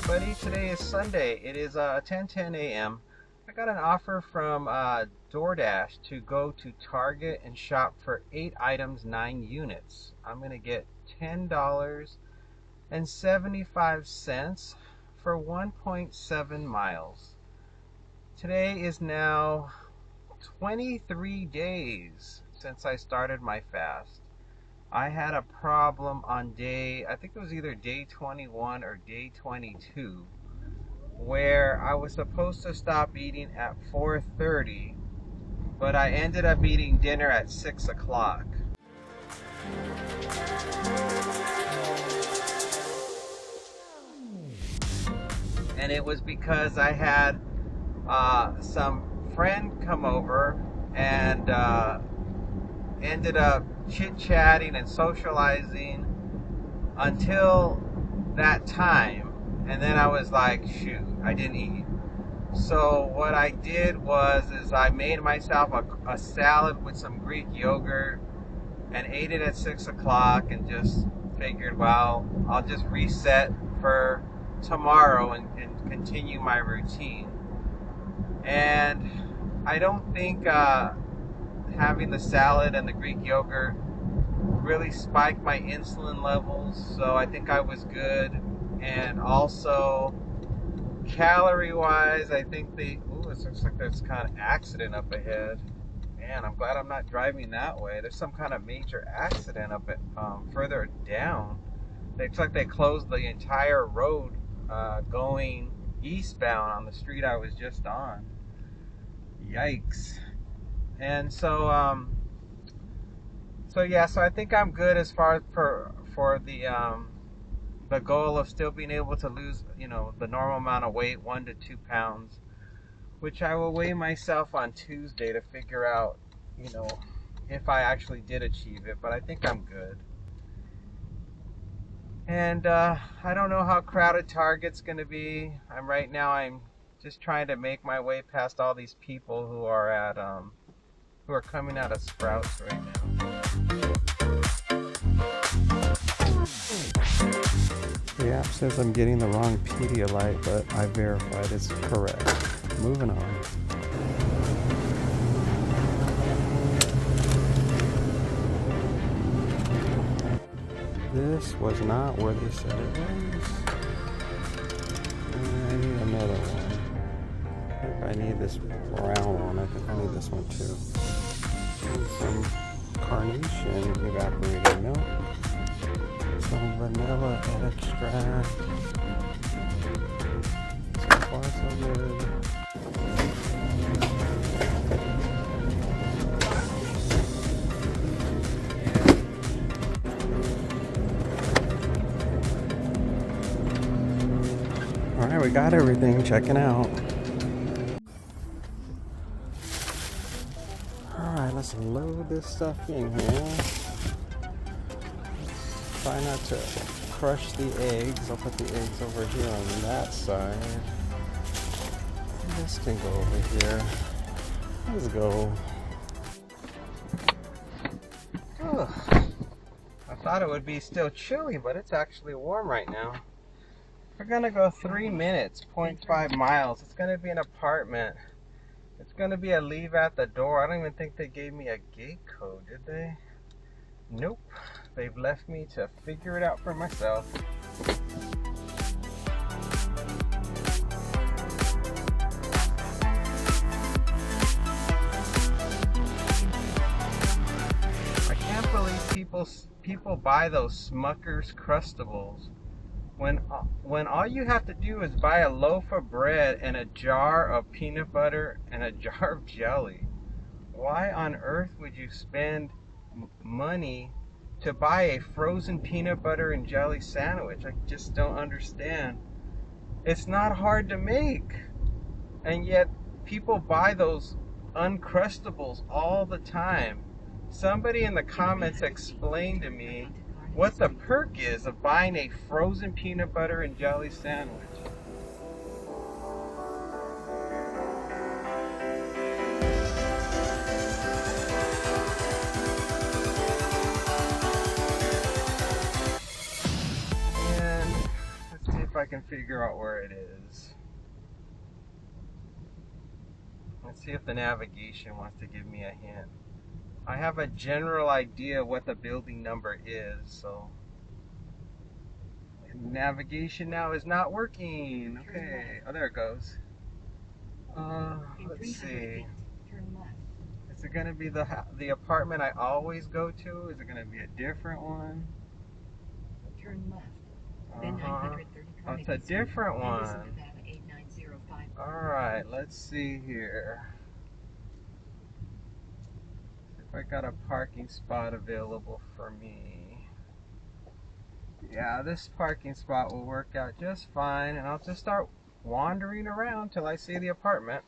everybody. Today is Sunday. It is 10:10 a.m. I got an offer from DoorDash to go to Target and shop for 8 items, 9 units. I'm going to get $10.75 for 1.7 miles. Today is now 23 days since I started my fast. I had a problem on I think it was either day 21 or day 22, where I was supposed to stop eating at 4:30, but I ended up eating dinner at 6 o'clock. And it was because I had some friend come over and ended up chit-chatting and socializing until that time, and then I was like, shoot, I didn't eat. So what I did is I made myself a salad with some Greek yogurt and ate it at 6 o'clock and just figured, well, I'll just reset for tomorrow and continue my routine. And I don't think having the salad and the Greek yogurt really spiked my insulin levels, so I think I was good. And also, calorie wise, I think it looks like there's kind of accident up ahead. Man, I'm glad I'm not driving that way. There's some kind of major accident up at further down. It looks like they closed the entire road going eastbound on the street I was just on. Yikes. And so I think I'm good as far as for the goal of still being able to lose, the normal amount of weight, 1 to 2 pounds, which I will weigh myself on Tuesday to figure out, if I actually did achieve it. But I think I'm good. And I don't know how crowded Target's going to be. I'm just trying to make my way past all these people who are coming out of Sprouts right now. The app says I'm getting the wrong Pedialyte, but I verified it's correct. Moving on. This was not where they said it was. I need another one. I think I need this brown one. I think I need this one too. And some carnation evaporated milk. Some vanilla extract. So far so good. Alright, we got everything. Checking out. Alright, let's load this stuff in here. Try not to crush the eggs. I'll put the eggs over here on that side. This can go over here. Let's go. Ugh. I thought it would be still chilly, but it's actually warm right now. We're gonna go 3 minutes, 0.5 miles. It's gonna be an apartment. It's gonna be a leave at the door. I don't even think they gave me a gate code, did they? Nope. They've left me to figure it out for myself. I can't believe people buy those Smuckers Uncrustables when all you have to do is buy a loaf of bread and a jar of peanut butter and a jar of jelly. Why on earth would you spend money to buy a frozen peanut butter and jelly sandwich? I just don't understand. It's not hard to make, and yet people buy those Uncrustables all the time. Somebody in the comments explain to me what the perk is of buying a frozen peanut butter and jelly sandwich. And let's see if I I can figure out where it is. Let's see if the navigation wants to give me a hint. I have a general idea what the building number is, so navigation now is not working. Okay, oh, there it goes. Let's see. Is it going to be the apartment I always go to? Is it going to be a different one? Turn left. Then 930 Oh, it's a different one. Alright, let's see here. If I got a parking spot available for me. Yeah, this parking spot will work out just fine, and I'll just start wandering around till I see the apartment.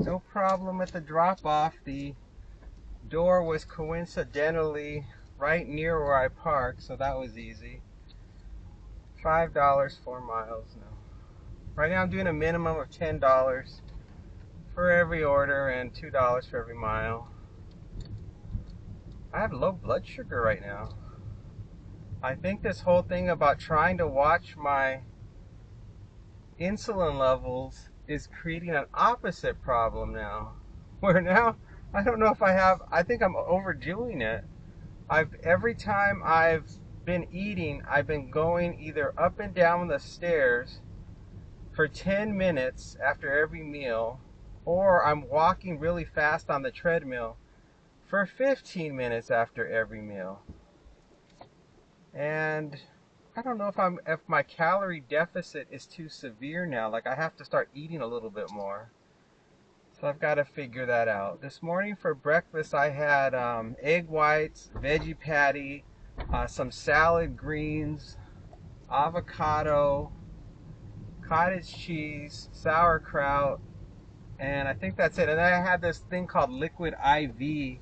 No problem with the drop-off. The door was coincidentally right near where I parked, so that was easy. $5, 4 miles now. Right now I'm doing a minimum of $10 for every order and $2 for every mile. I have low blood sugar right now. I think this whole thing about trying to watch my insulin levels is creating an opposite problem now. Where now, I don't know if I think I'm overdoing it. Every time I've been eating, I've been going either up and down the stairs for 10 minutes after every meal, or I'm walking really fast on the treadmill for 15 minutes after every meal. And I don't know if my calorie deficit is too severe now. Like, I have to start eating a little bit more. So I've got to figure that out. This morning for breakfast I had egg whites, veggie patty, some salad greens, avocado, cottage cheese, sauerkraut, and I think that's it. And then I had this thing called liquid IV,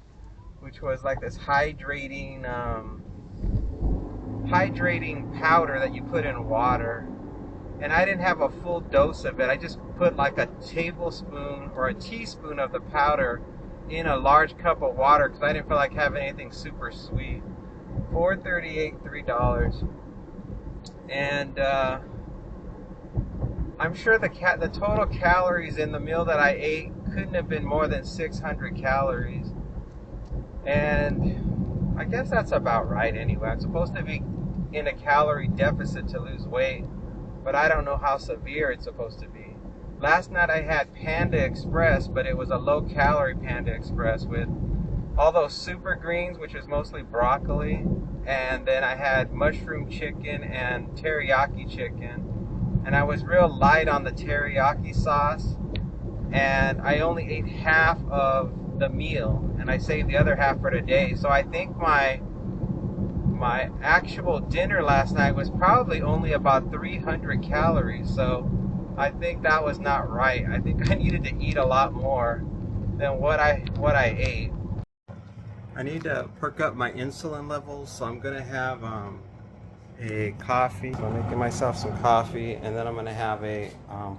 which was like this hydrating powder that you put in water. And I didn't have a full dose of it. I just put like a tablespoon or a teaspoon of the powder in a large cup of water because I didn't feel like having anything super sweet. $4.38, $3. And I'm sure the total calories in the meal that I ate couldn't have been more than 600 calories. And I guess that's about right anyway. I'm supposed to be in a calorie deficit to lose weight, but I don't know how severe it's supposed to be. Last night I had Panda Express, but it was a low-calorie Panda Express with all those super greens, which is mostly broccoli, and then I had mushroom chicken and teriyaki chicken, and I was real light on the teriyaki sauce, and I only ate half of the meal, and I saved the other half for today. So I think my actual dinner last night was probably only about 300 calories, so I think that was not right. I think I needed to eat a lot more than what I ate. I need to perk up my insulin levels, so I'm gonna have a coffee. So I'm making myself some coffee, and then I'm gonna have a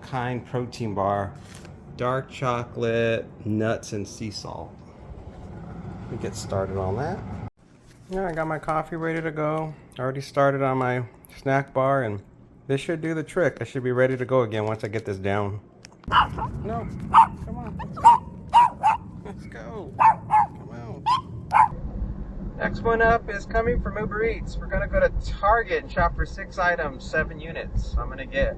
Kind protein bar, dark chocolate, nuts, and sea salt. Let me get started on that. Yeah, I got my coffee ready to go. I already started on my snack bar, and this should do the trick. I should be ready to go again once I get this down. No, come on, let's go. Let's go. Come on. Next one up is coming from Uber Eats. We're gonna go to Target and shop for 6 items, 7 units. I'm gonna get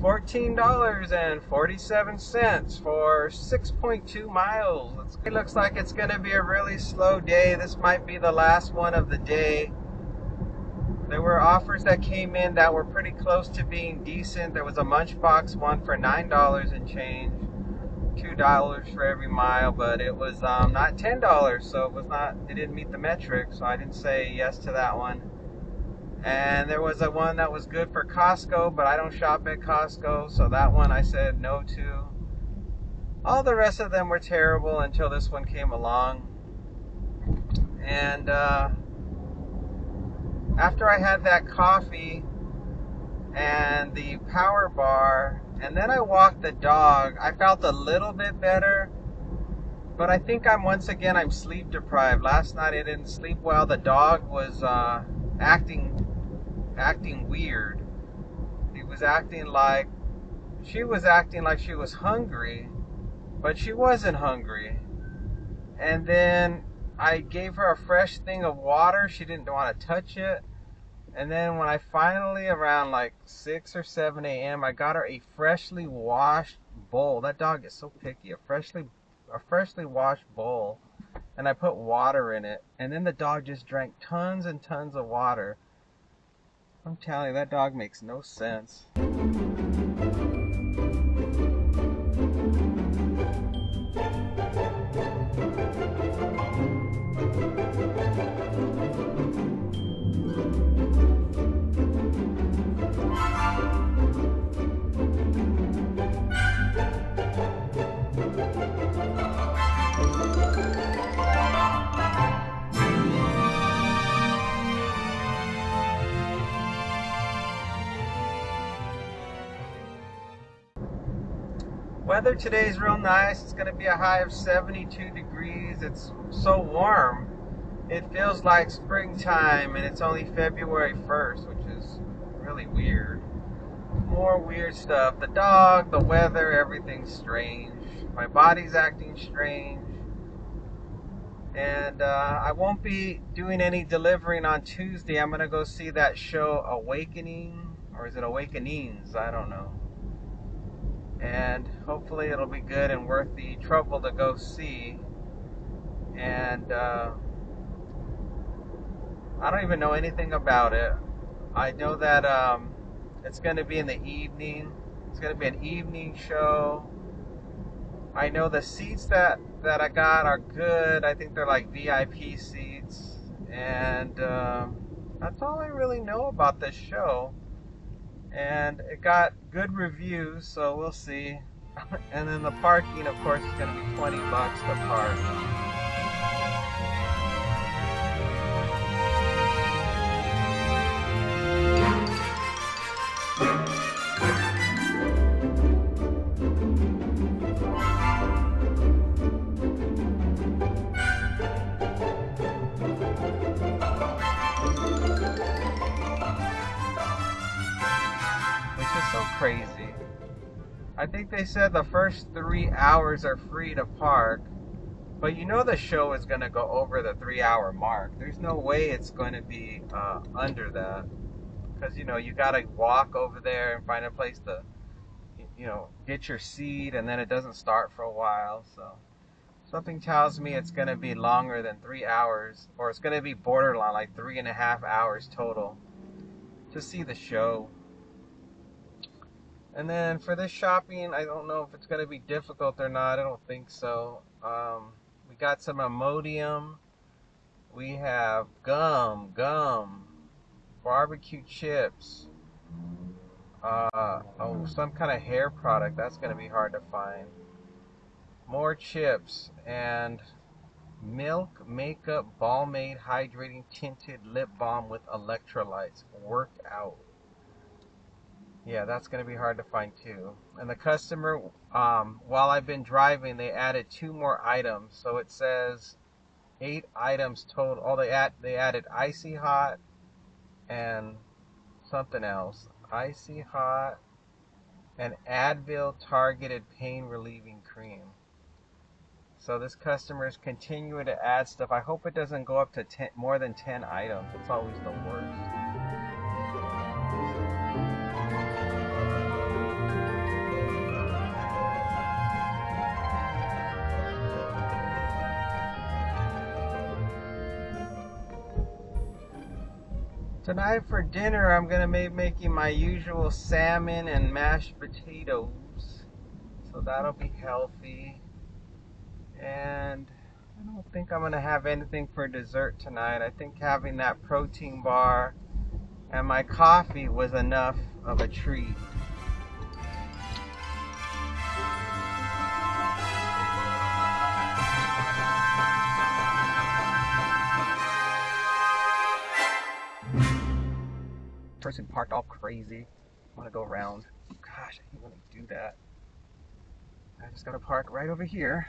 $14.47 for 6.2 miles. It looks like it's going to be a really slow day. This might be the last one of the day. There were offers that came in that were pretty close to being decent. There was a Lunchbox one for $9 and change, $2 for every mile, but it was not $10, so it didn't meet the metric, so I didn't say yes to that one. And there was a one that was good for Costco, but I don't shop at Costco, so that one I said no to. All the rest of them were terrible until this one came along. And after I had that coffee and the power bar, and then I walked the dog, I felt a little bit better. But I think I'm sleep deprived. Last night I didn't sleep well. The dog was acting weird. She was acting like she was hungry, but she wasn't hungry. And then I gave her a fresh thing of water. She didn't want to touch it. And then when I finally, around like 6 or 7 a.m., I got her a freshly washed bowl. That dog is so picky. A freshly washed bowl. And I put water in it. And then the dog just drank tons and tons of water. I'm telling you, that dog makes no sense. Weather today is real nice. It's going to be a high of 72 degrees. It's so warm. It feels like springtime, and it's only February 1st, which is really weird. More weird stuff. The dog, the weather, everything's strange. My body's acting strange. And I won't be doing any delivering on Tuesday. I'm going to go see that show Awakening, or is it Awakenings? I don't know. And hopefully it'll be good and worth the trouble to go see. And I don't even know anything about it. I know that it's going to be in the evening. It's going to be an evening show. I know the seats that I got are good. I think they're like VIP seats. And that's all I really know about this show. And it got good reviews, so we'll see. And then the parking, of course, is going to be $20 to park. So crazy. I think they said the first 3 hours are free to park, but you know the show is going to go over the 3-hour mark. There's no way it's going to be under that, because you got to walk over there and find a place to get your seat, and then it doesn't start for a while. So something tells me it's going to be longer than 3 hours, or it's going to be borderline, like 3.5 hours total to see the show. And then for this shopping, I don't know if it's going to be difficult or not. I don't think so. We got some Imodium. We have gum, barbecue chips. Some kind of hair product. That's going to be hard to find. More chips and Milk Makeup Balmaid Hydrating Tinted Lip Balm with Electrolytes. Workout. Yeah, that's going to be hard to find too. And the customer, while I've been driving, they added 2 more items. So it says 8 items total. Oh, they added Icy Hot and something else. Icy Hot and Advil Targeted Pain Relieving Cream. So this customer is continuing to add stuff. I hope it doesn't go up to more than 10 items. It's always the worst. Tonight for dinner, I'm gonna be making my usual salmon and mashed potatoes. So that'll be healthy. And I don't think I'm gonna have anything for dessert tonight. I think having that protein bar and my coffee was enough of a treat. Person parked all crazy. I want to go around. Gosh, I hate when I do that. I just gotta park right over here,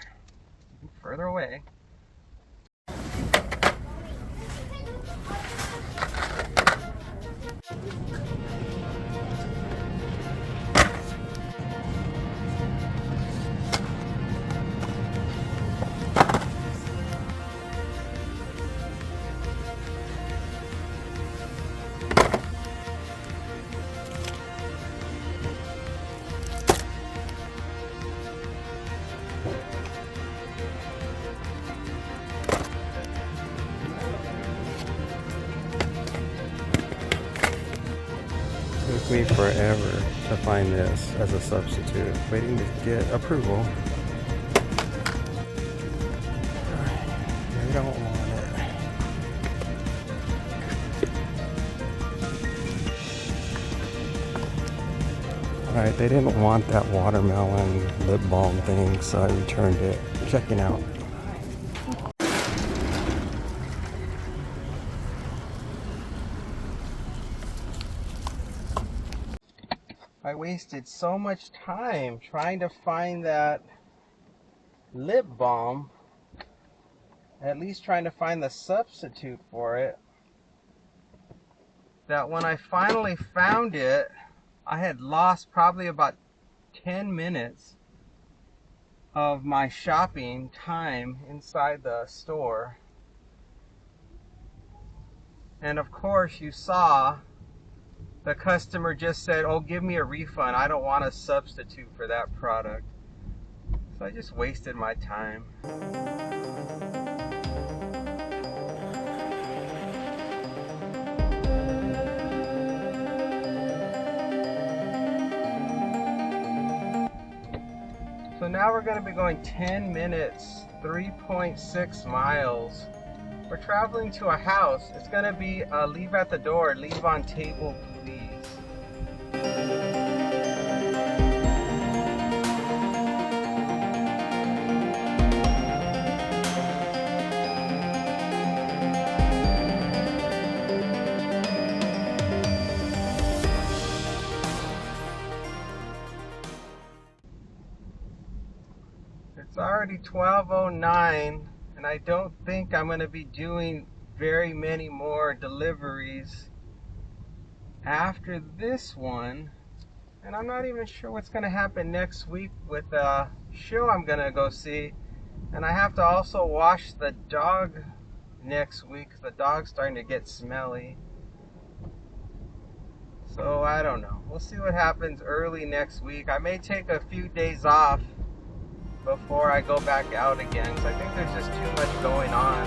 further away. Took me forever to find this as a substitute, waiting to get approval. They don't want it. Alright, they didn't want that watermelon lip balm thing, so I returned it. Checking out. I wasted so much time trying to find that lip balm, at least trying to find the substitute for it, that when I finally found it, I had lost probably about 10 minutes of my shopping time inside the store. And of course you saw the customer just said, "Oh, give me a refund. I don't want a substitute for that product." So I just wasted my time. So now we're going to be going 10 minutes, 3.6 miles. We're traveling to a house. It's going to be leave at the door, leave on table, please. It's already 12:09, and I don't think I'm going to be doing very many more deliveries after this one. And I'm not even sure what's going to happen next week with a show I'm going to go see. And I have to also wash the dog next week because the dog's starting to get smelly. So I don't know. We'll see what happens early next week. I may take a few days off before I go back out again, because I think there's just too much going on.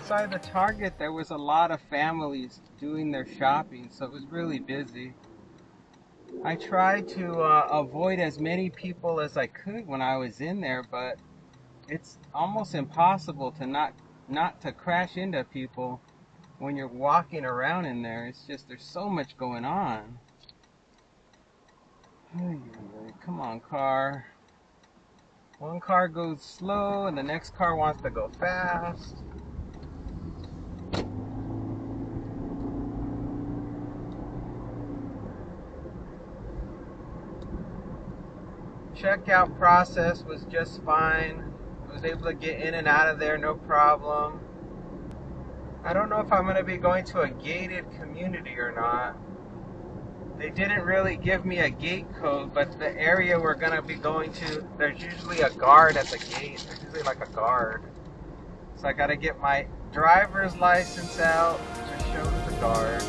Inside the Target, there was a lot of families doing their shopping, so it was really busy. I tried to avoid as many people as I could when I was in there, but it's almost impossible to not to crash into people when you're walking around in there. It's just, there's so much going on. Come on, car. One car goes slow and the next car wants to go fast. Checkout process was just fine. was able to get in and out of there no problem. I don't know if I'm going to be going to a gated community or not. They didn't really give me a gate code, but the area we're going to be going to, there's usually a guard at the gate. There's usually like a guard. So I got to get my driver's license out to show to the guard.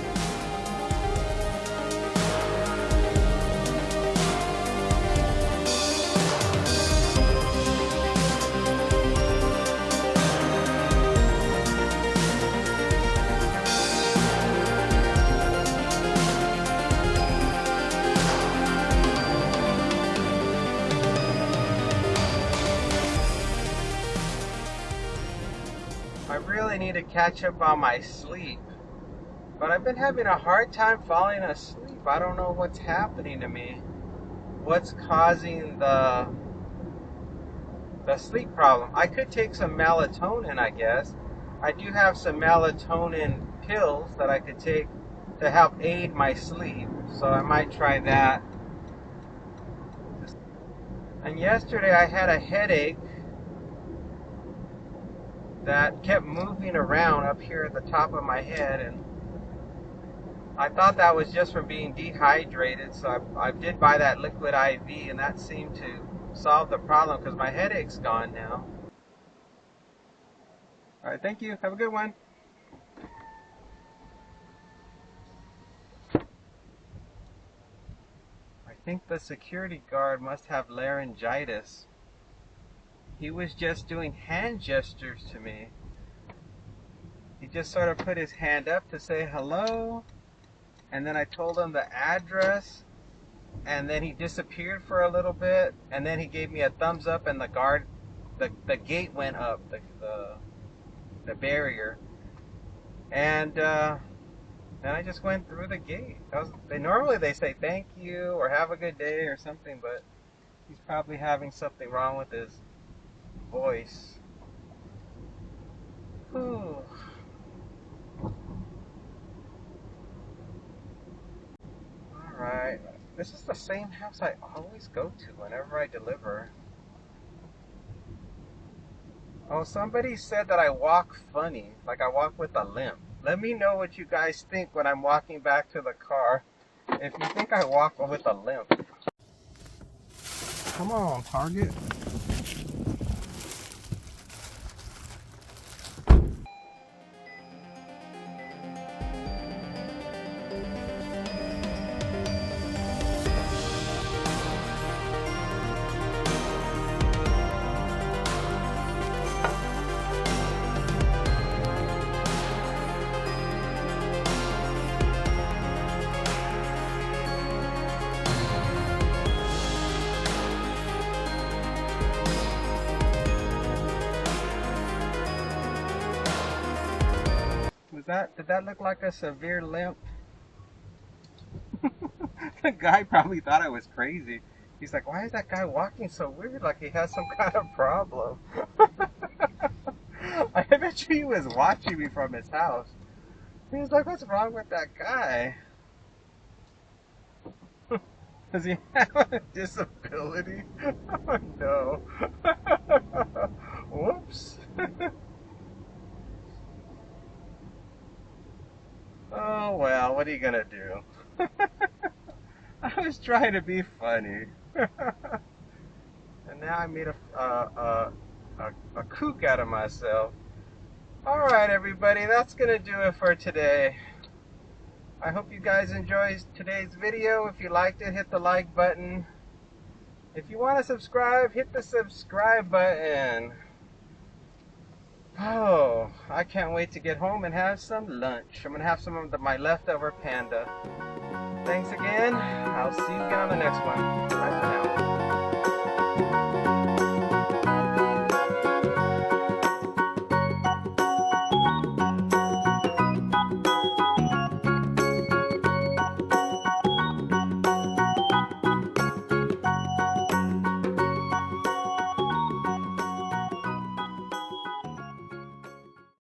I really need to catch up on my sleep, but I've been having a hard time falling asleep. I don't know what's happening to me. What's causing the sleep problem? I could take some melatonin, I guess. I do have some melatonin pills that I could take to help aid my sleep, so I might try that. And yesterday I had a headache that kept moving around up here at the top of my head, and I thought that was just from being dehydrated, so I did buy that liquid IV, and that seemed to solve the problem because my headache's gone now. Alright, thank you. Have a good one. I think the security guard must have laryngitis. He was just doing hand gestures to me. He just sort of put his hand up to say hello, and then I told him the address, and then he disappeared for a little bit, and then he gave me a thumbs up, and the gate went up, the barrier, and then I just went through the gate. Normally they say thank you or have a good day or something, but he's probably having something wrong with his voice. Whew. Alright, this is the same house I always go to whenever I deliver. Oh, somebody said that I walk funny, like I walk with a limp. Let me know what you guys think when I'm walking back to the car, if you think I walk with a limp. Come on, Target. Did that look like a severe limp? The guy probably thought I was crazy. He's like, why is that guy walking so weird? Like he has some kind of problem. I bet you he was watching me from his house. He was like, what's wrong with that guy? Does he have a disability? Oh no. Whoops. Oh well, what are you gonna do? I was trying to be funny. And now I made a kook out of myself. Alright everybody, that's gonna do it for today. I hope you guys enjoyed today's video. If you liked it, hit the like button. If you want to subscribe, hit the subscribe button. Oh, I can't wait to get home and have some lunch. I'm going to have some of my leftover panda. Thanks again. I'll see you again on the next one. Bye for now.